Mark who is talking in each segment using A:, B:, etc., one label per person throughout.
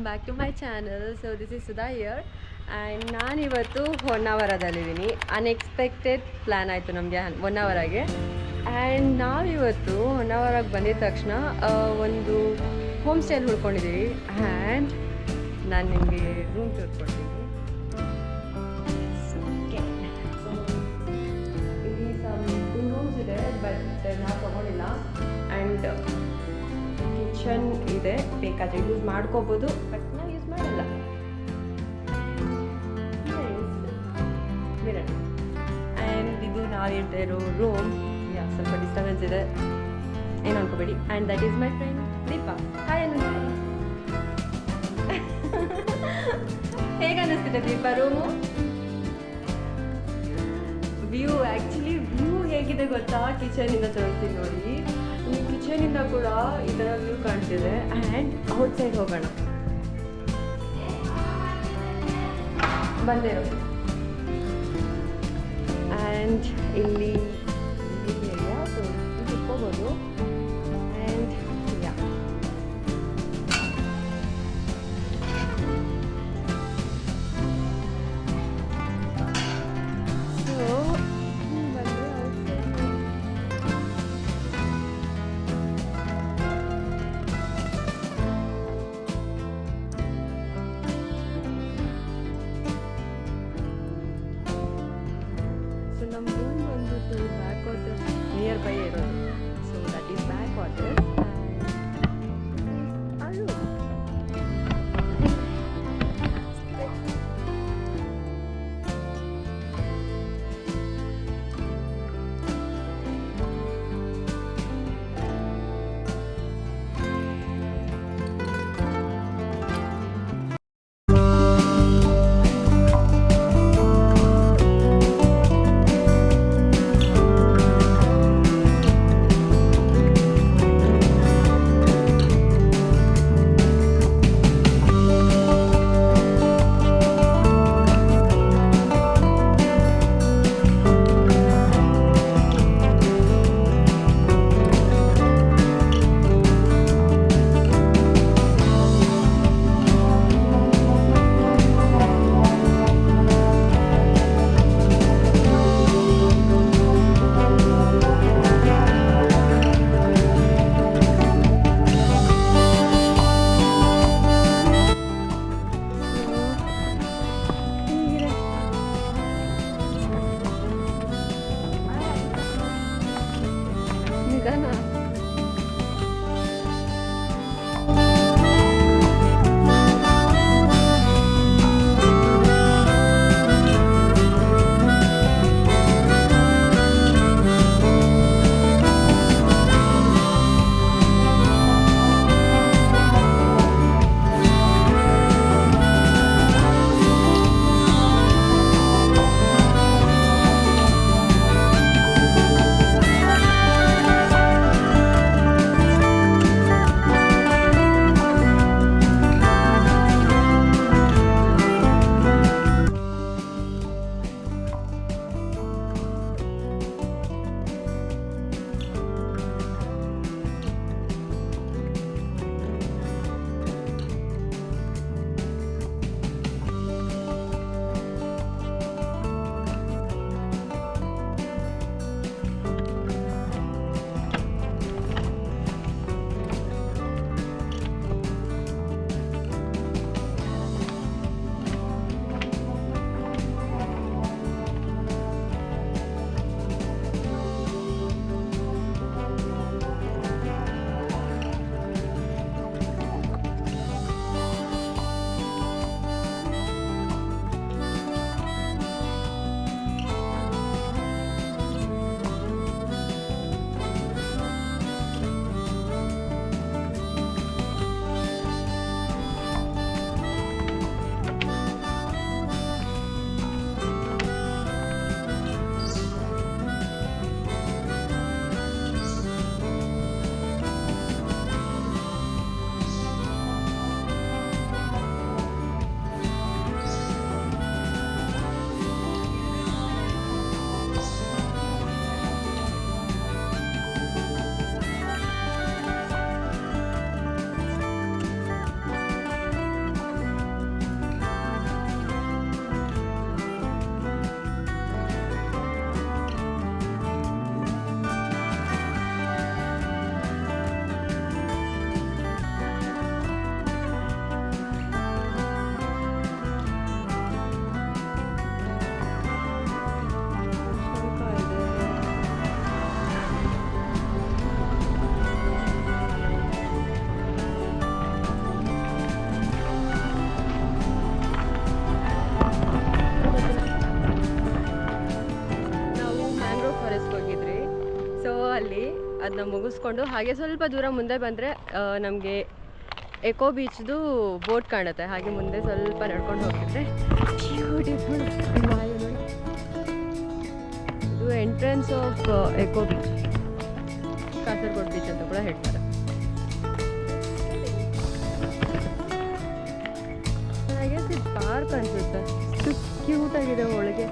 A: Back to my channel. So this is Sudha here and ನಾನಿವತ್ತು ಹೊನ್ನಾವರದಲ್ಲಿದ್ದೀನಿ. Unexpected plan ಆಯಿತು ನಮಗೆ ಹೊನ್ನಾವರಗೆ. ಆ್ಯಂಡ್ ನಾವಿವತ್ತು ಹೊನ್ನಾವರಕ್ಕೆ ಬಂದಿದ ತಕ್ಷಣ ಒಂದು ಹೋಮ್ ಸ್ಟೇಲಿ ಉಳ್ಕೊಂಡಿದ್ದೀವಿ. ಆ್ಯಂಡ್ ನಾನು ನಿಮಗೆ ರೂಮ್ ತೋರಿಸ್ಕೊಡ್ತೀನಿ. ಇಲ್ಲಿ ಟೂ ರೂಮ್ಸ್ ಇದೆ, ಬಟ್ ನಾವು ತೊಗೊಂಡಿಲ್ಲ. ಆ್ಯಂಡ್ ಕಿಚನ್ ಇದೆ, ಬೇಕಾದರೆ ಯೂಸ್ ಮಾಡ್ಕೋಬೋದು, ಬಟ್ ನಾವು ಯೂಸ್ ಮಾಡಲ್ಲ. ಆ್ಯಂಡ್ ಇದು ನಾವಿರ್ತಾ ಇರೋ ರೂಮ್. ಸ್ವಲ್ಪ ಡಿಸ್ಟರ್ಬೆನ್ಸ್ ಇದೆ, ಏನು ಅನ್ಕೋಬೇಡಿ. And that is my friend Deepa. Hi ಅನ್ನಿಸ್ತಾ ಹೇಗೆ ಅನ್ನಿಸ್ತಿದೆ ದೀಪಾ ರೂಮು? ವ್ಯೂ ಹೇಗಿದೆ ಗೊತ್ತಾ? ಕಿಚನಿಂದ ತೋರಿಸ್ತೀನಿ ನೋಡಿ. ಈ ಕಿಚನಿಂದ ಕೂಡ ಈ ಥರ ವ್ಯೂ ಕಾಣ್ತಿದೆ. ಆ್ಯಂಡ್ ಔಟ್ ಸೈಡ್ ಹೋಗೋಣ, ಬಂದಿರೋ. ಆ್ಯಂಡ್ ಇಲ್ಲಿ ಏರಿಯಾ, ಸೊ ಕುತ್ಕೋಬೋದು. ಆ್ಯಂಡ್ ಯಾ, ಸೊ ಬಂದರೆ ಔಟ್ ಸೈಡ್. ಸೊ ನಮ್ಮ ರೂಮ್ ಬಂದ್ಬಿಟ್ಟು ಬ್ಯಾಕ್ ವಾಟರ್ ನಿಯರ್ ಬೈ ಇರೋದು. So that is back water. ಅಲ್ಲಿ ಅದನ್ನ ಮುಗಿಸ್ಕೊಂಡು ಹಾಗೆ ಸ್ವಲ್ಪ ದೂರ ಮುಂದೆ ಬಂದರೆ ನಮಗೆ ಎಕೋ ಬೀಚ್ದು ಬೋಟ್ ಕಾಣುತ್ತೆ. ಹಾಗೆ ಮುಂದೆ ಸ್ವಲ್ಪ ನಡ್ಕೊಂಡು ಹೋಗ್ತಿದ್ರೆ ಬ್ಯೂಟಿಫುಲ್ ಇದು entrance of echo beach, Kasaragod beach ಅಂತ ಕೂಡ ಹೇಳ್ತಾರೆ. ಹಾಗೆ ಇದು ಪಾರ್ಕ್ ಅನ್ಸುತ್ತೆ, ಎಷ್ಟು ಕ್ಯೂಟ್ ಆಗಿದೆ ಒಳಗೆ.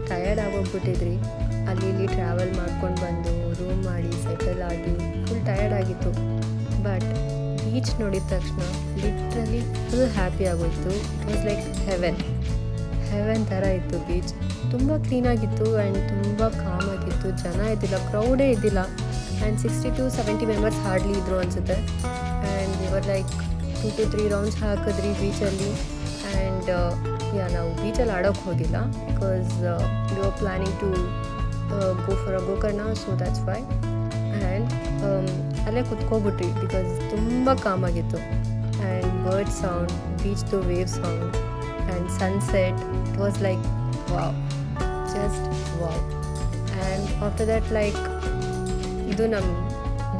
A: ಟಯರ್ಡ್ ಆಗೋಗ್ಬಿಟ್ಟಿದ್ರಿ, ಅಲ್ಲಿ ಇಲ್ಲಿ ಟ್ರಾವೆಲ್ ಮಾಡ್ಕೊಂಡು ಬಂದು ರೂಮ್ ಮಾಡಿ ಸೆಟಲ್ ಆಗಿ ಫುಲ್ ಟಯರ್ಡ್ ಆಗಿತ್ತು. ಬಟ್ ಬೀಚ್ ನೋಡಿದ ತಕ್ಷಣ ಲಿಟ್ರಲಿ ಫುಲ್ ಹ್ಯಾಪಿ ಆಗೋಯಿತು. ಇಟ್ ವಾಸ್ ಲೈಕ್ ಹೆವೆನ್ ಥರ ಇತ್ತು ಬೀಚ್. ತುಂಬ ಕ್ಲೀನಾಗಿತ್ತು ಆ್ಯಂಡ್ ತುಂಬ ಕಾಮ್ ಆಗಿತ್ತು. ಜನ ಇದ್ದಿಲ್ಲ, ಕ್ರೌಡೇ ಇದ್ದಿಲ್ಲ. ಆ್ಯಂಡ್ 60 to 70 ಮೆಂಬರ್ಸ್ ಹಾರ್ಡ್ಲಿ ಇದ್ದರು ಅನಿಸುತ್ತೆ. And ever like 2 to 3 rounds ಹಾಕಿದ್ರಿ ಬೀಚಲ್ಲಿ. ಆ್ಯಂಡ್ ನಾವು ಬೀಚಲ್ಲಿ ಆಡೋಕ್ಕೆ ಹೋಗಿಲ್ಲ, because we are planning to go for Gokarna, so that's why. And ಅಲ್ಲೇ ಕುತ್ಕೊಬಿಟ್ರಿ ಬಿಕಾಸ್ ತುಂಬ ಕಾಮಾಗಿತ್ತು. ಆ್ಯಂಡ್ ಬರ್ಡ್ ಸೌಂಡ್, ಬೀಚ್ದು wave sound and sunset, it was like wow, just wow. And after that like ಇದು ನಮ್ಮ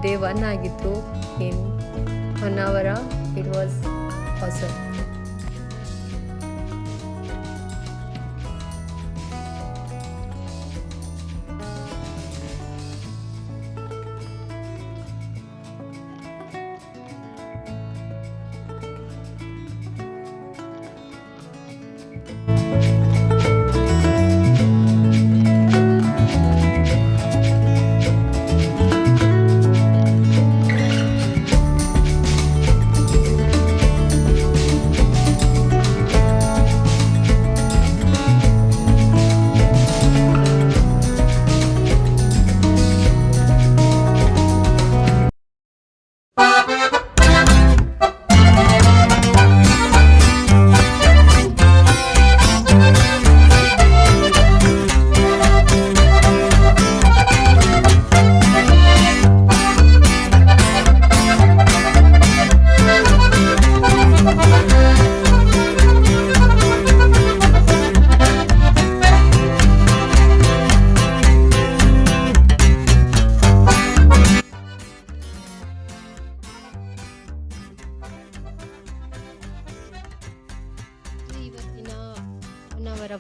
A: ಡೇ 1 ಆಗಿತ್ತು in Honnavara. It was awesome.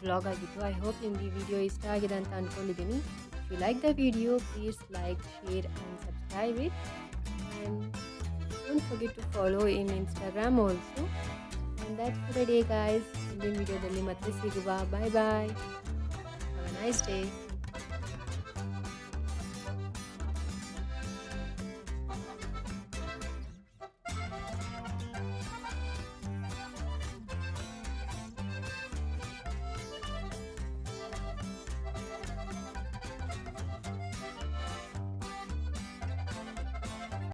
A: Vlog ಆಗಿತ್ತು. I hope ನಿಮಗೆ ಈ ವಿಡಿಯೋ ಇಷ್ಟ ಆಗಿದೆ ಅಂತ ಅಂದ್ಕೊಂಡಿದ್ದೀನಿ. If you like the video, please like, share and subscribe it. And don't forget to follow in Instagram also. And that's for the day guys. ಮುಂದಿನ ವಿಡಿಯೋದಲ್ಲಿ ಮತ್ತೆ ಸಿಗುವ. Bye bye. Have a nice day.